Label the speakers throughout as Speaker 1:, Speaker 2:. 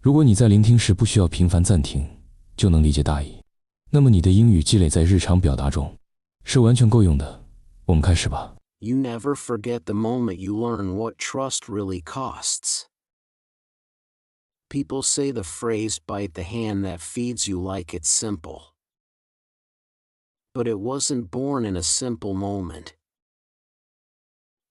Speaker 1: 如果你在聆听时不需要频繁暂停，就能理解大意，那么你的英语积累在日常表达中是完全够用的。我们开始吧。
Speaker 2: You never forget the moment you learn what trust really costs. People say the phrase "bite the hand that feeds you" like it's simple. But it wasn't born in a simple moment.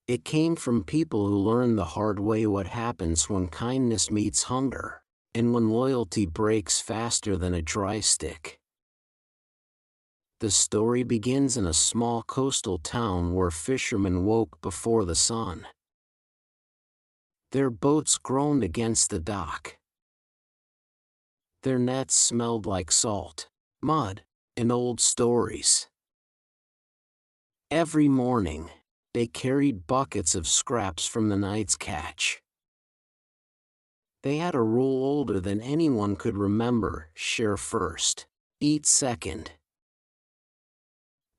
Speaker 2: It came from people who learned the hard way what happens when kindness meets hunger, and when loyalty breaks faster than a dry stick. The story begins in a small coastal town where fishermen woke before the sun. Their boats groaned against the dock. Their nets smelled like salt, mud, and old stories. Every morning, they carried buckets of scraps from the night's catch. They had a rule older than anyone could remember: share first, eat second.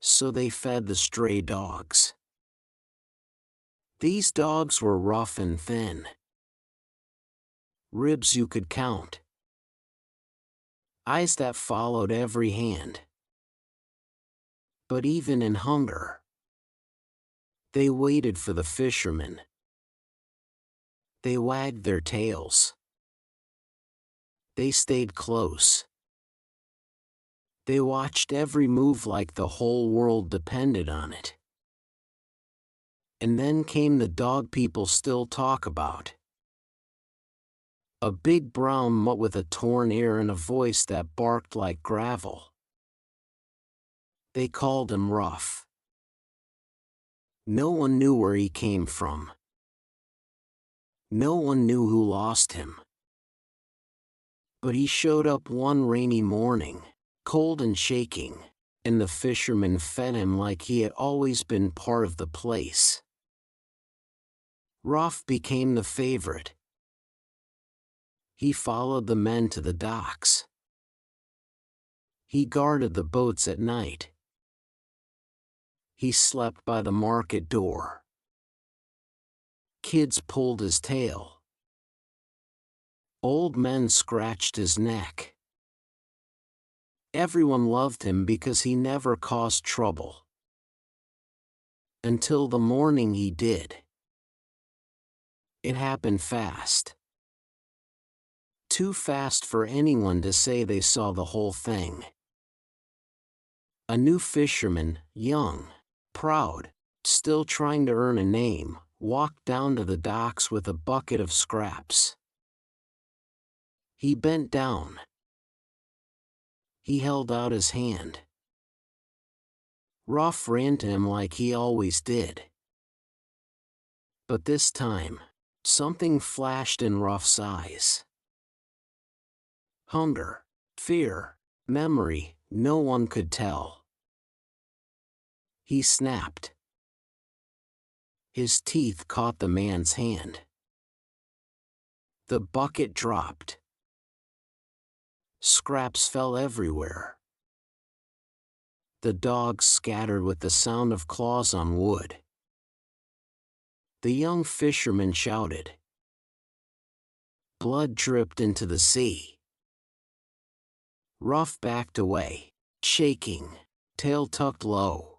Speaker 2: So they fed the stray dogs. These dogs were rough and thin. Ribs you could count. Eyes that followed every hand. But even in hunger, they waited for the fishermen. They wagged their tails. They stayed close. They watched every move like the whole world depended on it. And then came the dog people still talk about. A big brown mutt with a torn ear and a voice that barked like gravel. They called him Rough. No one knew where he came from. No one knew who lost him. But he showed up one rainy morning, cold and shaking, and the fishermen fed him like he had always been part of the place. Rough became the favorite. He followed the men to the docks. He guarded the boats at night. He slept by the market door. Kids pulled his tail. Old men scratched his neck. Everyone loved him because he never caused trouble. Until the morning he did. It happened fast. Too fast for anyone to say they saw the whole thing. A new fisherman, young, proud, still trying to earn a name, walked down to the docks with a bucket of scraps. He bent down. He held out his hand. Rough ran to him like he always did. But this time, something flashed in Rough's eyes. Hunger, fear, memory, no one could tell. He snapped. His teeth caught the man's hand. The bucket dropped. Scraps fell everywhere. The dogs scattered with the sound of claws on wood. The young fisherman shouted. Blood dripped into the sea. Rough backed away, shaking, tail tucked low.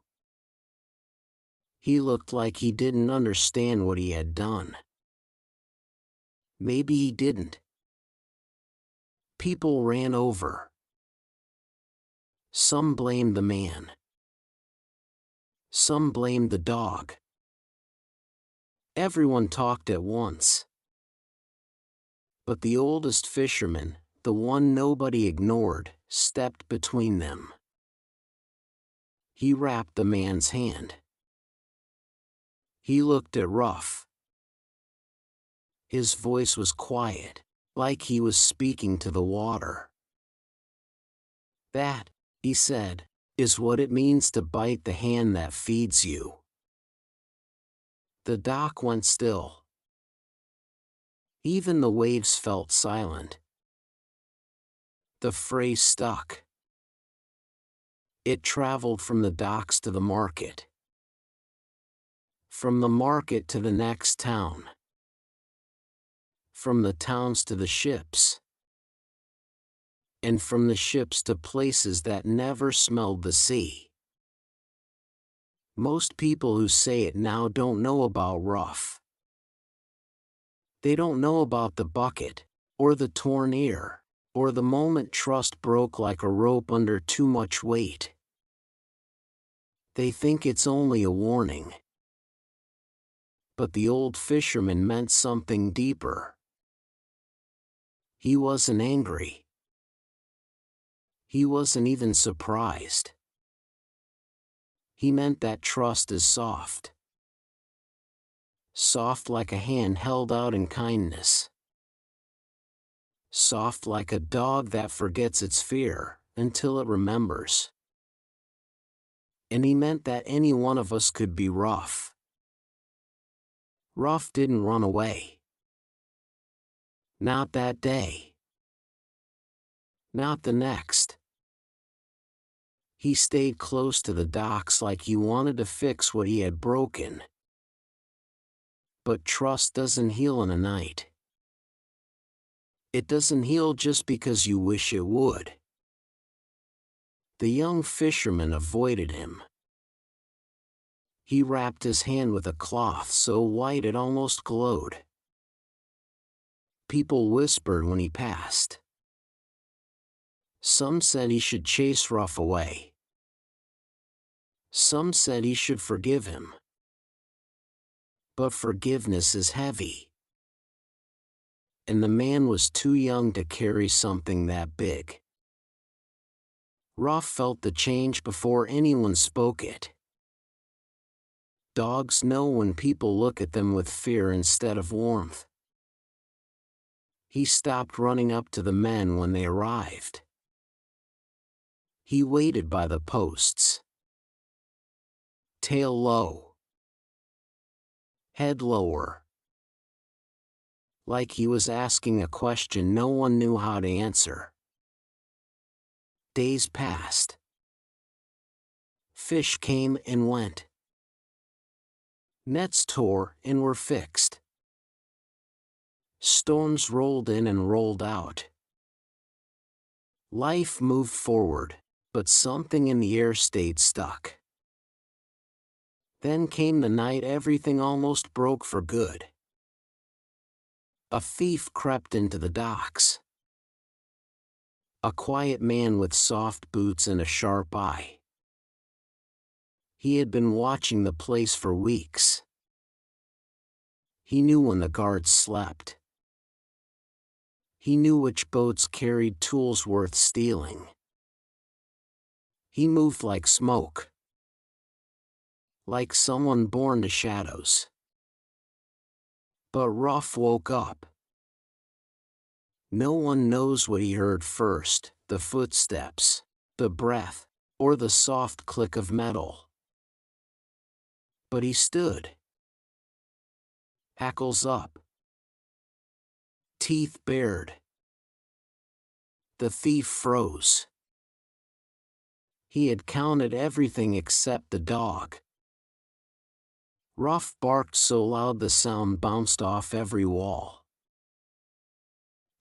Speaker 2: He looked like he didn't understand what he had done. Maybe he didn't. People ran over. Some blamed the man. Some blamed the dog. Everyone talked at once. But the oldest fisherman, the one nobody ignored, stepped between them. He wrapped the man's hand. He looked at Rough. His voice was quiet, like he was speaking to the water. That, he said, is what it means to bite the hand that feeds you. The dock went still. Even the waves felt silent. The phrase stuck. It traveled from the docks to the market. From the market to the next town. From the towns to the ships. and from the ships to places that never smelled the sea. Most people who say it now don't know about Rough. They don't know about the bucket, or the torn ear, or the moment trust broke like a rope under too much weight. They think it's only a warning. But the old fisherman meant something deeper. He wasn't angry. He wasn't even surprised. He meant that trust is soft. Soft like a hand held out in kindness. Soft like a dog that forgets its fear until it remembers. And he meant that any one of us could be Rough. Rough didn't run away. Not that day. Not the next. He stayed close to the docks like he wanted to fix what he had broken. But trust doesn't heal in a night. It doesn't heal just because you wish it would. The young fisherman avoided him. He wrapped his hand with a cloth so white it almost glowed. People whispered when he passed. Some said he should chase Rough away. Some said he should forgive him. But forgiveness is heavy. And the man was too young to carry something that big. Rough felt the change before anyone spoke it. Dogs know when people look at them with fear instead of warmth. He stopped running up to the men when they arrived. He waited by the posts. Tail low. Head lower. Like he was asking a question no one knew how to answer. Days passed. Fish came and went. Nets tore and were fixed. Storms rolled in and rolled out. Life moved forward, but something in the air stayed stuck. Then came the night everything almost broke for good. A thief crept into the docks. A quiet man with soft boots and a sharp eye. He had been watching the place for weeks. He knew when the guards slept. He knew which boats carried tools worth stealing. He moved like smoke. Like someone born to shadows. But Rough woke up. No one knows what he heard first, the footsteps, the breath, or the soft click of metal. But he stood. Hackles up. Teeth bared. The thief froze. He had counted everything except the dog. Rough barked so loud the sound bounced off every wall.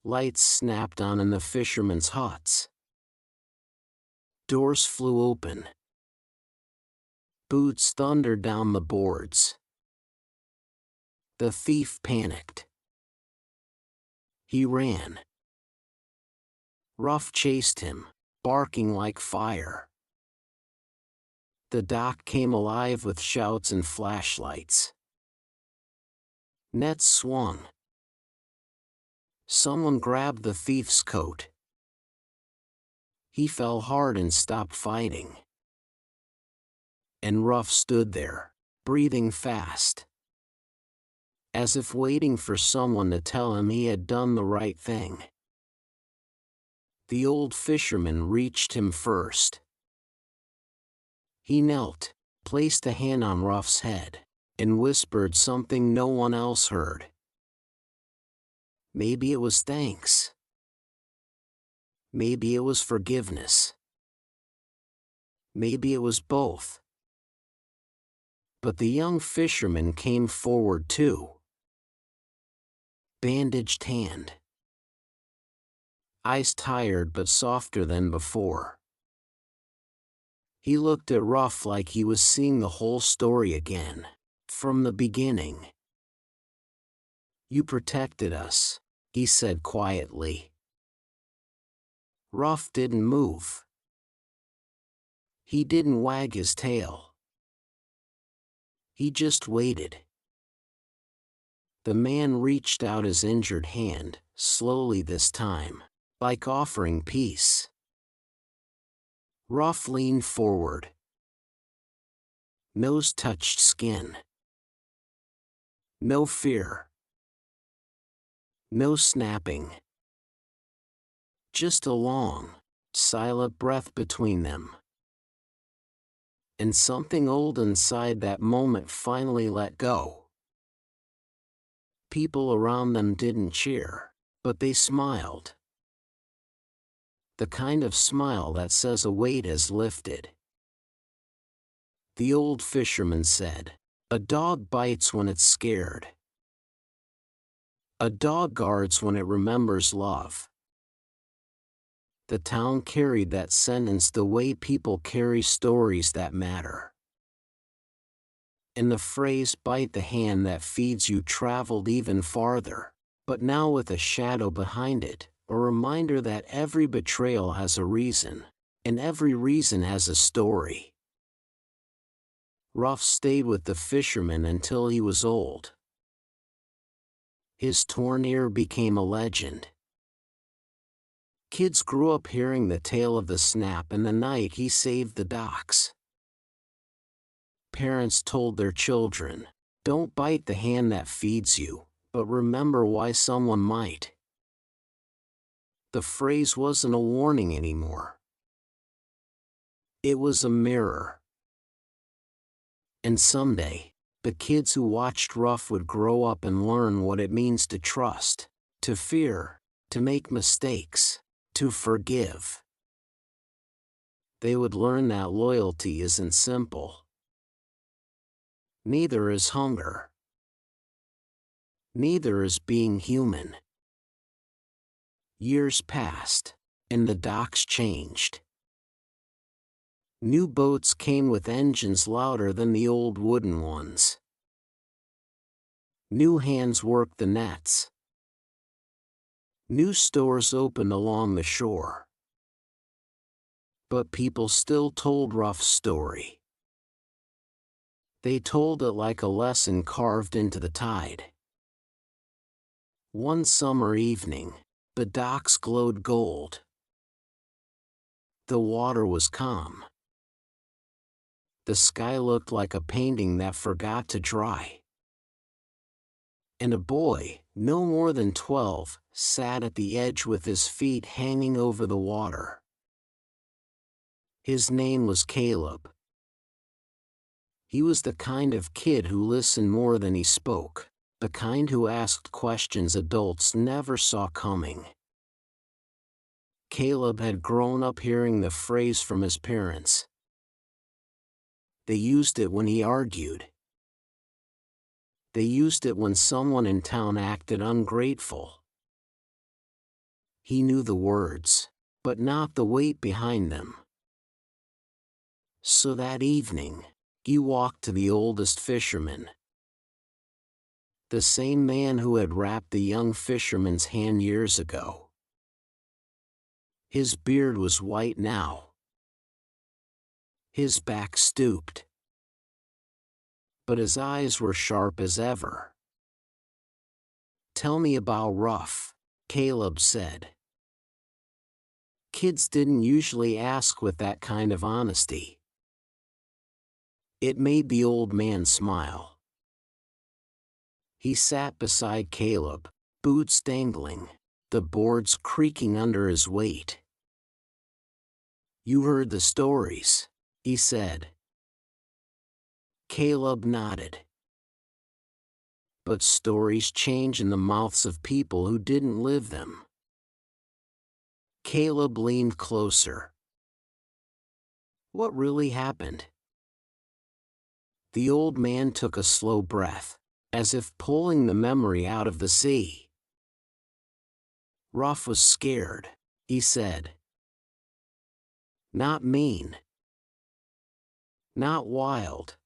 Speaker 2: Lights snapped on in the fishermen's huts. Doors flew open. Boots thundered down the boards. The thief panicked. He ran. Rough chased him, barking like fire. The dock came alive with shouts and flashlights. Nets swung. Someone grabbed the thief's coat. He fell hard and stopped fighting. And Rough stood there, breathing fast. As if waiting for someone to tell him he had done the right thing. The old fisherman reached him first. He knelt, placed a hand on Rough's head, and whispered something no one else heard. Maybe it was thanks. Maybe it was forgiveness. Maybe it was both. But the young fisherman came forward too. Bandaged hand. eyes tired but softer than before. He looked at Ruff like he was seeing the whole story again, from the beginning. "You protected us," he said quietly. Ruff didn't move. He didn't wag his tail. He just waited. The man reached out his injured hand, slowly this time, like offering peace. Ruff leaned forward. Nose touched skin. No fear. No snapping. Just a long, silent breath between them. And something old inside that moment finally let go. People around them didn't cheer, but they smiled. The kind of smile that says a weight has lifted. The old fisherman said, "A dog bites when it's scared. A dog guards when it remembers love." The town carried that sentence the way people carry stories that matter. And the phrase "bite the hand that feeds you" traveled even farther, but now with a shadow behind it, a reminder that every betrayal has a reason, and every reason has a story. Ruff stayed with the fisherman until he was old. His torn ear became a legend. Kids grew up hearing the tale of the snap and the night he saved the docks. Parents told their children, "Don't bite the hand that feeds you, but remember why someone might." The phrase wasn't a warning anymore. It was a mirror. And someday, the kids who watched Ruff would grow up and learn what it means to trust, to fear, to make mistakes, to forgive. They would learn that loyalty isn't simple. Neither is hunger. Neither is being human. Years passed, and the docks changed. New boats came with engines louder than the old wooden ones. New hands worked the nets. New stores opened along the shore. But people still told Ruff's story. They told it like a lesson carved into the tide. One summer evening, the docks glowed gold. The water was calm. The sky looked like a painting that forgot to dry. And a boy, no more than 12, sat at the edge with his feet hanging over the water. His name was Caleb. He was the kind of kid who listened more than he spoke, the kind who asked questions adults never saw coming. Caleb had grown up hearing the phrase from his parents. They used it when he argued. They used it when someone in town acted ungrateful. He knew the words, but not the weight behind them. So that evening, he walked to the oldest fisherman. The same man who had wrapped the young fisherman's hand years ago. His beard was white now. His back stooped. But his eyes were sharp as ever. "Tell me about Ruff," Caleb said. Kids didn't usually ask with that kind of honesty. It made the old man smile. He sat beside Caleb, boots dangling, the boards creaking under his weight. "You heard the stories," he said. Caleb nodded. But stories change in the mouths of people who didn't live them. Caleb leaned closer. "What really happened?" The old man took a slow breath, as if pulling the memory out of the sea. "Ruff was scared," he said. Not mean. Not wild.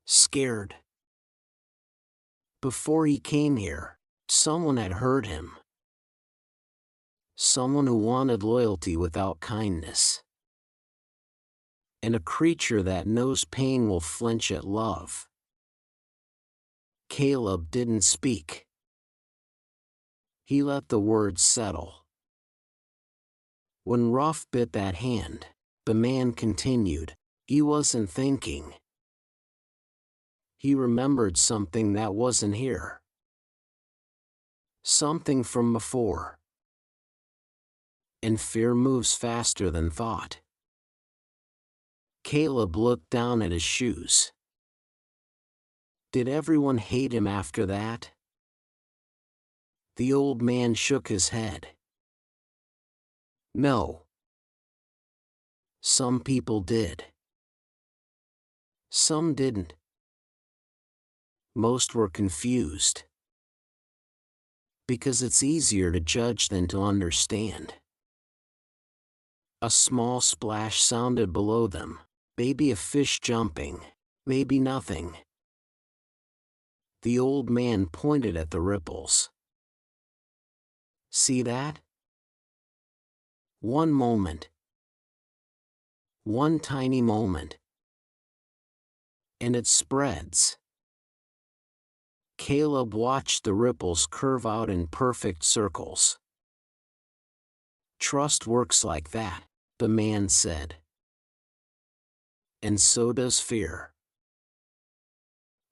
Speaker 2: Scared. Before he came here, someone had hurt him. Someone who wanted loyalty without kindness. And a creature that knows pain will flinch at love. Caleb didn't speak. He let the words settle. When Ruff bit that hand, the man continued, he wasn't thinking. He remembered something that wasn't here. Something from before. And fear moves faster than thought. Caleb looked down at his shoes. Did everyone hate him after that? The old man shook his head. No. Some people did. Some didn't. Most were confused. Because it's easier to judge than to understand. A small splash sounded below them, maybe a fish jumping, maybe nothing. The old man pointed at the ripples. See that? One moment. One tiny moment. And it spreads. Caleb watched the ripples curve out in perfect circles. Trust works like that, the man said. And so does fear.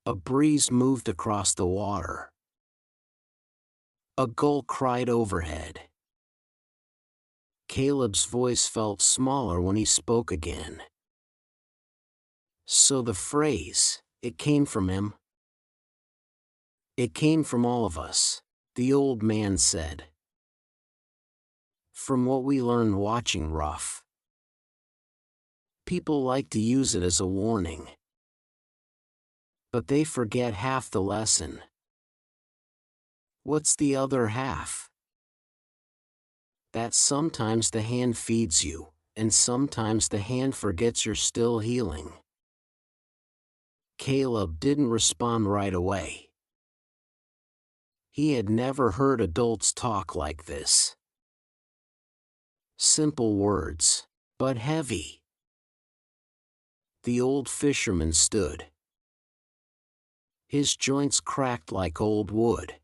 Speaker 2: A breeze moved across the water. A gull cried overhead. Caleb's voice felt smaller when he spoke again. So the phrase, it came from him. It came from all of us, the old man said. From what we learned watching Ruff. People like to use it as a warning. But they forget half the lesson. What's the other half? That sometimes the hand feeds you, and sometimes the hand forgets you're still healing. Caleb didn't respond right away. He had never heard adults talk like this. Simple words, but heavy. The old fisherman stood. His joints cracked like old wood.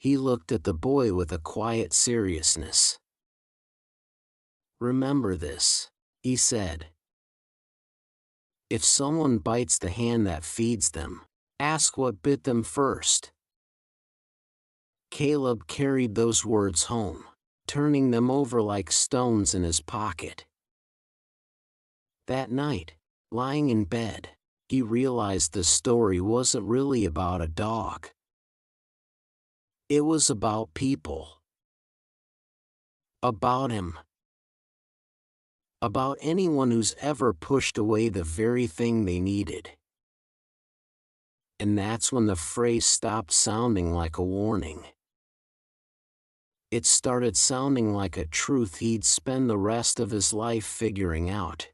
Speaker 2: He looked at the boy with a quiet seriousness. Remember this, he said. If someone bites the hand that feeds them, ask what bit them first. Caleb carried those words home, turning them over like stones in his pocket. That night, lying in bed, he realized the story wasn't really about a dog. It was about people. About him. About anyone who's ever pushed away the very thing they needed. And that's when the phrase stopped sounding like a warning. It started sounding like a truth he'd spend the rest of his life figuring out.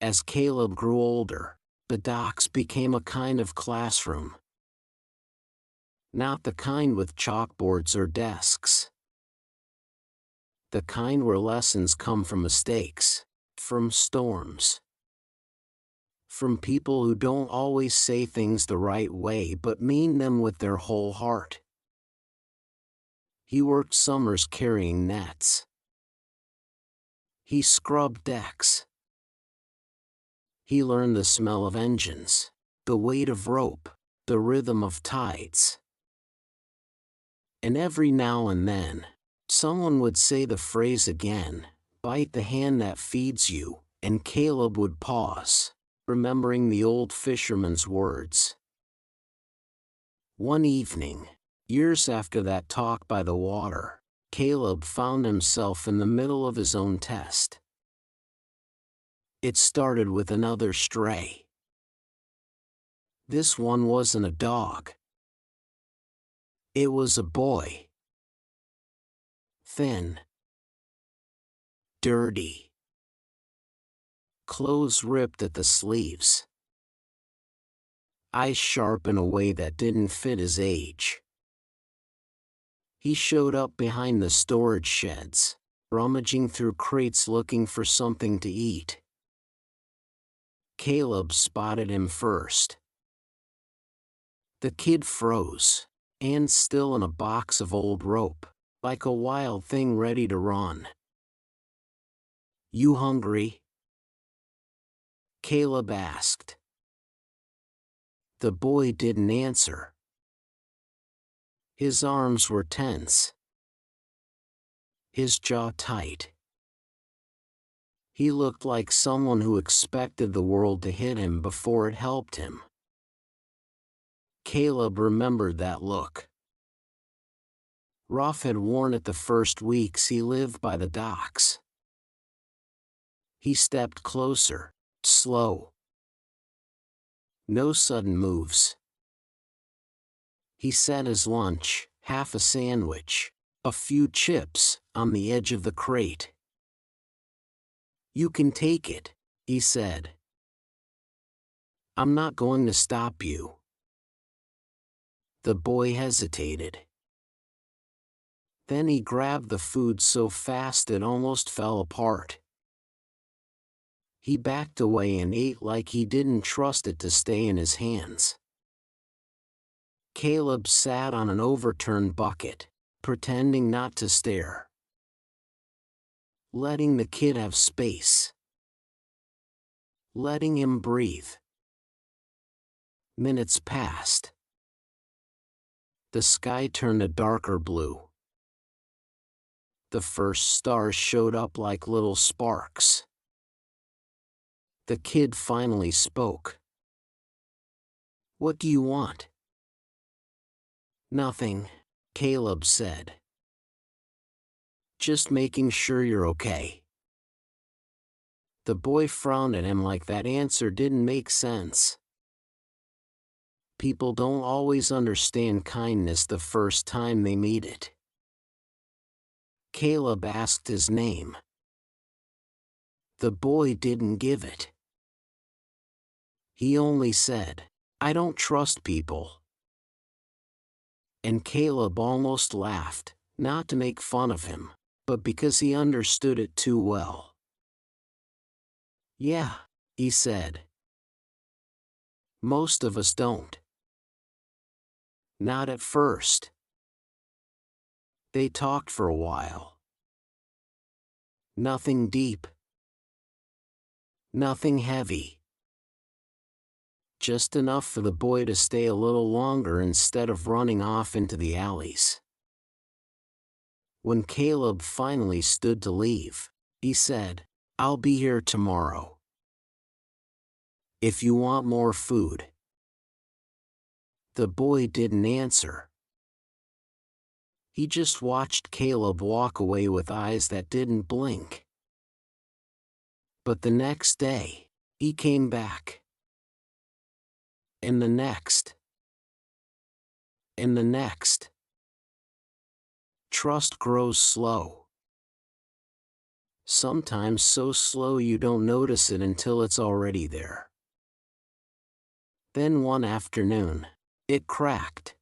Speaker 2: As Caleb grew older, the docks became a kind of classroom. Not the kind with chalkboards or desks. The kind where lessons come from mistakes, from storms. From people who don't always say things the right way but mean them with their whole heart. He worked summers carrying nets. He scrubbed decks. He learned the smell of engines, the weight of rope, the rhythm of tides. And every now and then, someone would say the phrase again, bite the hand that feeds you, and Caleb would pause, remembering the old fisherman's words. One evening, years after that talk by the water, Caleb found himself in the middle of his own test. It started with another stray. This one wasn't a dog. It was a boy. thin, dirty, clothes ripped at the sleeves, eyes sharp in a way that didn't fit his age. He showed up behind the storage sheds, rummaging through crates looking for something to eat. Caleb spotted him first. The kid froze, hands still in a box of old rope, like a wild thing ready to run. "You hungry?" Caleb asked. The boy didn't answer. His arms were tense, his jaw tight. He looked like someone who expected the world to hit him before it helped him. Caleb remembered that look. Ruff had worn it the first weeks he lived by the docks. He stepped closer, slow. No sudden moves. He set his lunch, half a sandwich, a few chips, on the edge of the crate. "You can take it," he said. "I'm not going to stop you." The boy hesitated. Then he grabbed the food so fast it almost fell apart. He backed away and ate like he didn't trust it to stay in his hands. Caleb sat on an overturned bucket, pretending not to stare. Letting the kid have space. Letting him breathe. Minutes passed. The sky turned a darker blue. The first stars showed up like little sparks. The kid finally spoke. "What do you want?" "Nothing," Caleb said. "Just making sure you're okay." The boy frowned at him like that answer didn't make sense. People don't always understand kindness the first time they meet it. Caleb asked his name. The boy didn't give it. He only said, "I don't trust people." And Caleb almost laughed, not to make fun of him, but because he understood it too well. "Yeah," he said. "Most of us don't." Not at first. They talked for a while. Nothing deep. Nothing heavy. Just enough for the boy to stay a little longer instead of running off into the alleys. When Caleb finally stood to leave, he said, "I'll be here tomorrow. If you want more food." The boy didn't answer. He just watched Caleb walk away with eyes that didn't blink. But the next day, he came back. And the next. And the next. Trust grows slow. Sometimes so slow you don't notice it until it's already there. Then one afternoon, it cracked.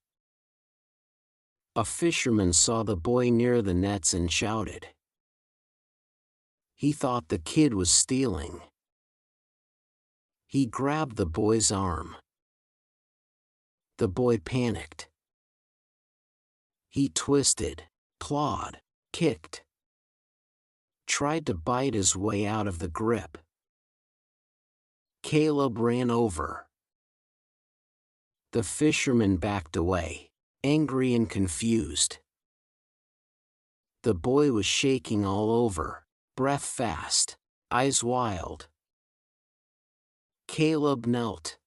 Speaker 2: A fisherman saw the boy near the nets and shouted. He thought the kid was stealing. He grabbed the boy's arm. The boy panicked. He twisted, clawed, kicked. Tried to bite his way out of the grip. Caleb ran over. The fisherman backed away, angry and confused. The boy was shaking all over, breath fast, eyes wild. Caleb knelt.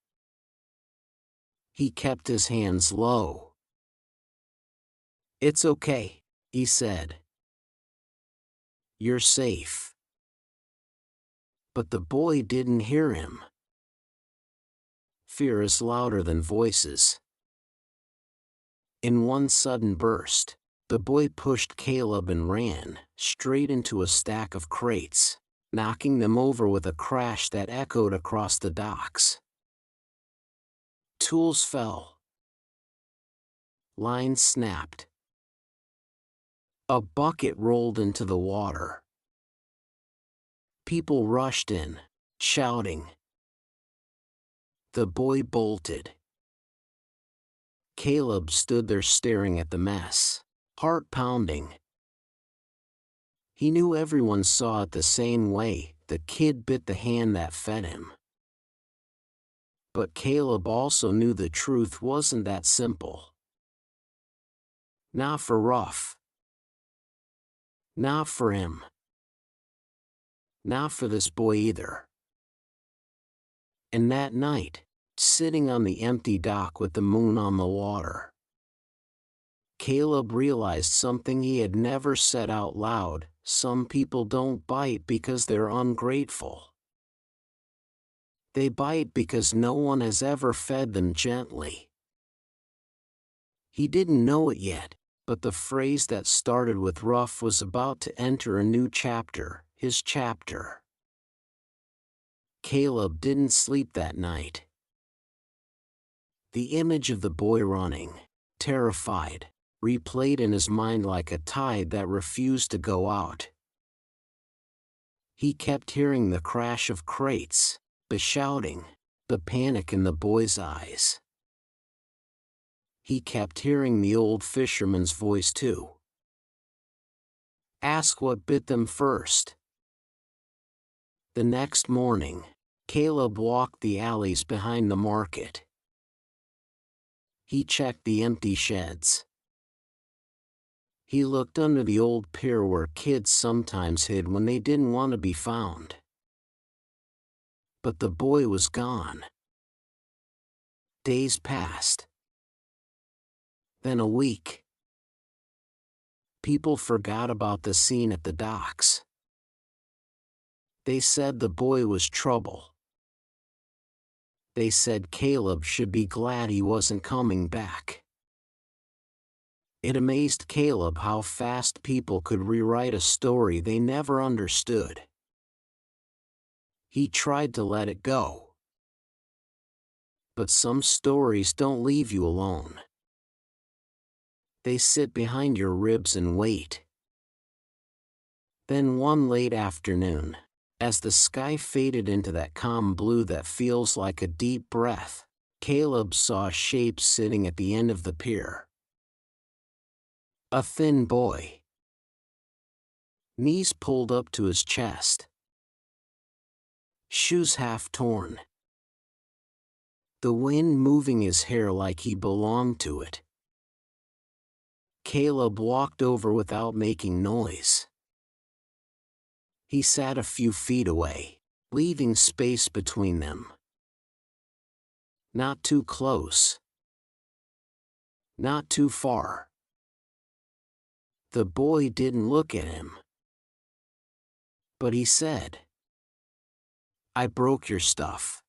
Speaker 2: He kept his hands low. "It's okay," he said. "You're safe." But the boy didn't hear him. Fear is louder than voices. In one sudden burst, The boy pushed Caleb and ran straight into a stack of crates, knocking them over with a crash that echoed across the docks. Tools fell. Lines snapped. A bucket rolled into the water. People rushed in, shouting. The boy bolted. Caleb stood there staring at the mess, heart pounding. He knew everyone saw it the same way. The kid bit the hand that fed him. But Caleb also knew the truth wasn't that simple. Not for Ruff. Not for him. Not for this boy either. And that night, sitting on the empty dock with the moon on the water, Caleb realized something he had never said out loud. Some people don't bite because they're ungrateful. They bite because no one has ever fed them gently. He didn't know it yet, but the phrase that started with Ruff was about to enter a new chapter, his chapter. Caleb didn't sleep that night. The image of the boy running, terrified, replayed in his mind like a tide that refused to go out. He kept hearing the crash of crates, the shouting, the panic in the boy's eyes. He kept hearing the old fisherman's voice too. Ask what bit them first. The next morning, Caleb walked the alleys behind the market. He checked the empty sheds. He looked under the old pier where kids sometimes hid when they didn't want to be found. But the boy was gone. Days passed. Then a week. People forgot about the scene at the docks. They said the boy was trouble. They said Caleb should be glad he wasn't coming back. It amazed Caleb how fast people could rewrite a story they never understood. He tried to let it go. But some stories don't leave you alone. They sit behind your ribs and wait. Then one late afternoon, as the sky faded into that calm blue that feels like a deep breath, Caleb saw a shape sitting at the end of the pier. A thin boy. Knees pulled up to his chest. Shoes half torn. The wind moving his hair like he belonged to it. Caleb walked over without making noise. He sat a few feet away, leaving space between them. Not too close. Not too far. The boy didn't look at him. But he said, "I broke your stuff."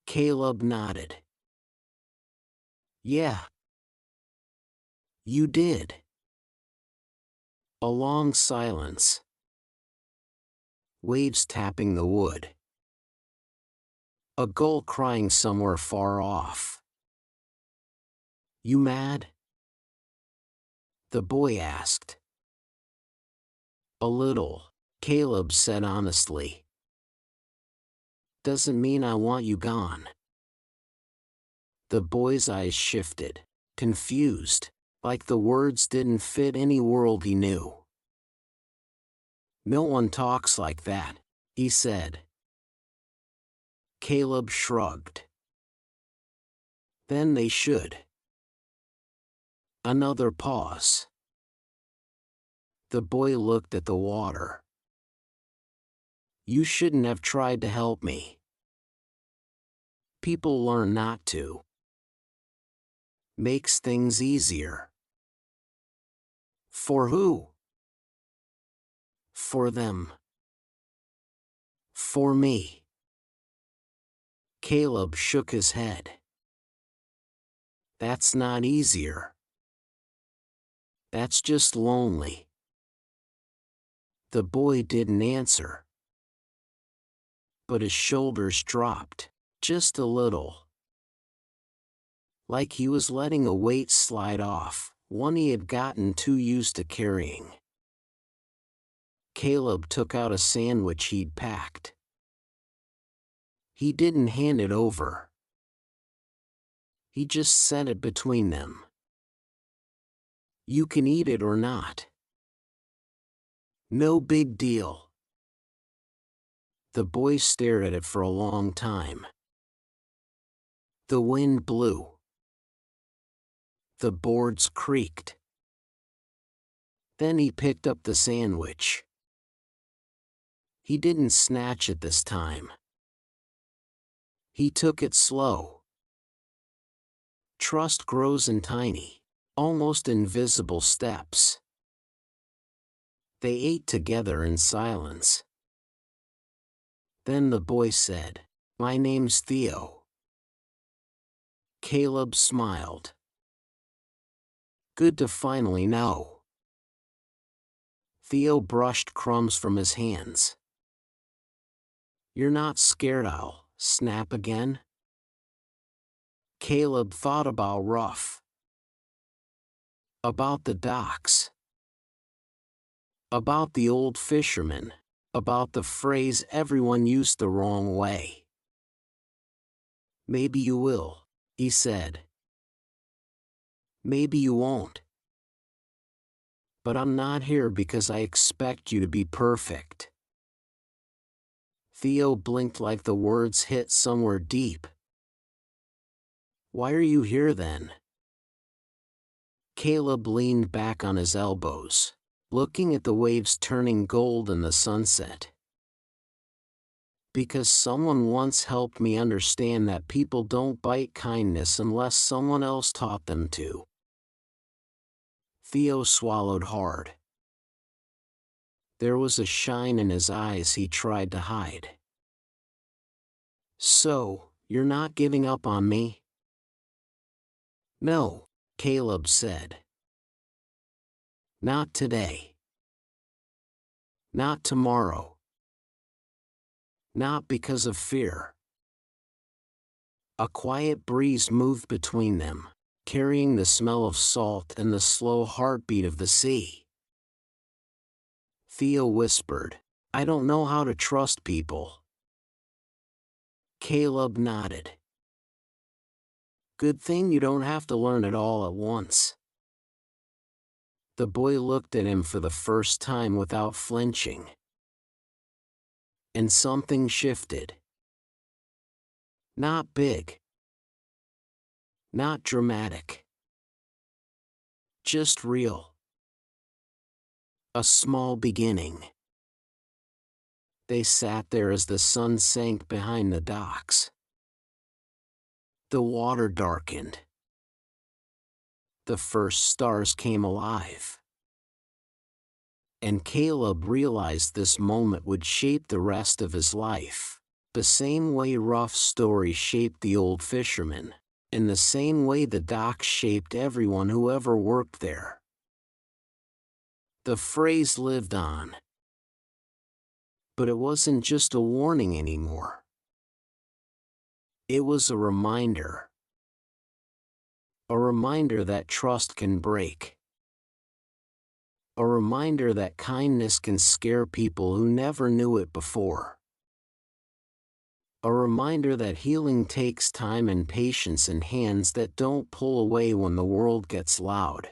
Speaker 2: Caleb nodded. "Yeah. You did." A long silence. Waves tapping the wood. A gull crying somewhere far off. "You mad?" the boy asked. "A little," Caleb said honestly. "Doesn't mean I want you gone." The boy's eyes shifted, confused, like the words didn't fit any world he knew. "No one talks like that," he said. Caleb shrugged. "Then they should." Another pause. The boy looked at the water. "You shouldn't have tried to help me." People learn not to. Makes things easier. For who? For them. For me. Caleb shook his head. "That's not easier." That's just lonely. The boy didn't answer, but his shoulders dropped, just a little. Like he was letting a weight slide off, one he had gotten too used to carrying. Caleb took out a sandwich he'd packed. He didn't hand it over. He just set it between them. You can eat it or not. No big deal. The boy stared at it for a long time. The wind blew. The boards creaked. Then he picked up the sandwich. He didn't snatch it this time. He took it slow. Trust grows in tiny, almost invisible steps. They ate together in silence. Then the boy said, "My name's Theo." Caleb smiled. Good to finally know. Theo brushed crumbs from his hands. You're not scared I'll snap again? Caleb thought about Ruff. About the docks. About the old fisherman. About the phrase everyone used the wrong way. Maybe you will, he said. Maybe you won't. But I'm not here because I expect you to be perfect. Theo blinked like the words hit somewhere deep. Why are you here then? Caleb leaned back on his elbows, looking at the waves turning gold in the sunset. Because someone once helped me understand that people don't bite kindness unless someone else taught them to. Theo swallowed hard. There was a shine in his eyes he tried to hide. So, you're not giving up on me? No, Caleb said. Not today. Not tomorrow. Not because of fear. A quiet breeze moved between them, carrying the smell of salt and the slow heartbeat of the sea. Theo whispered, I don't know how to trust people. Caleb nodded. Good thing you don't have to learn it all at once. The boy looked at him for the first time without flinching. And something shifted. Not big. Not dramatic. Just real. A small beginning. They sat there as the sun sank behind the docks. The water darkened. The first stars came alive. And Caleb realized this moment would shape the rest of his life, the same way Ruff's story shaped the old fisherman, in the same way the docks shaped everyone who ever worked there. The phrase lived on. But it wasn't just a warning anymore. It was a reminder. A reminder that trust can break. A reminder that kindness can scare people who never knew it before. A reminder that healing takes time and patience and hands that don't pull away when the world gets loud.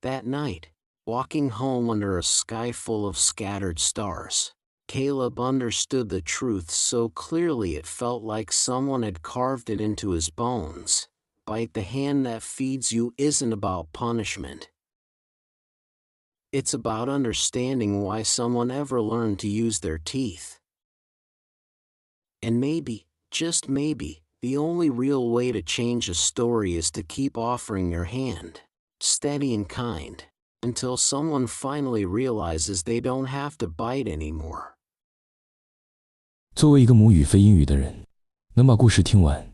Speaker 2: That night, walking home under a sky full of scattered stars, Caleb understood the truth so clearly it felt like someone had carved it into his bones. Bite the hand that feeds you isn't about punishment. It's about understanding why someone ever learned to use their teeth. And maybe, just maybe, the only real way to change a story is to keep offering your hand, steady and kind, until someone finally realizes they don't have to bite anymore.
Speaker 1: 作为一个母语非英语的人，能把故事听完，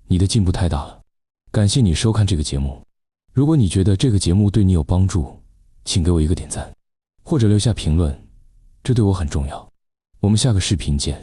Speaker 1: 你的进步太大了。感谢你收看这个节目。如果你觉得这个节目对你有帮助，请给我一个点赞，或者留下评论，这对我很重要。我们下个视频见。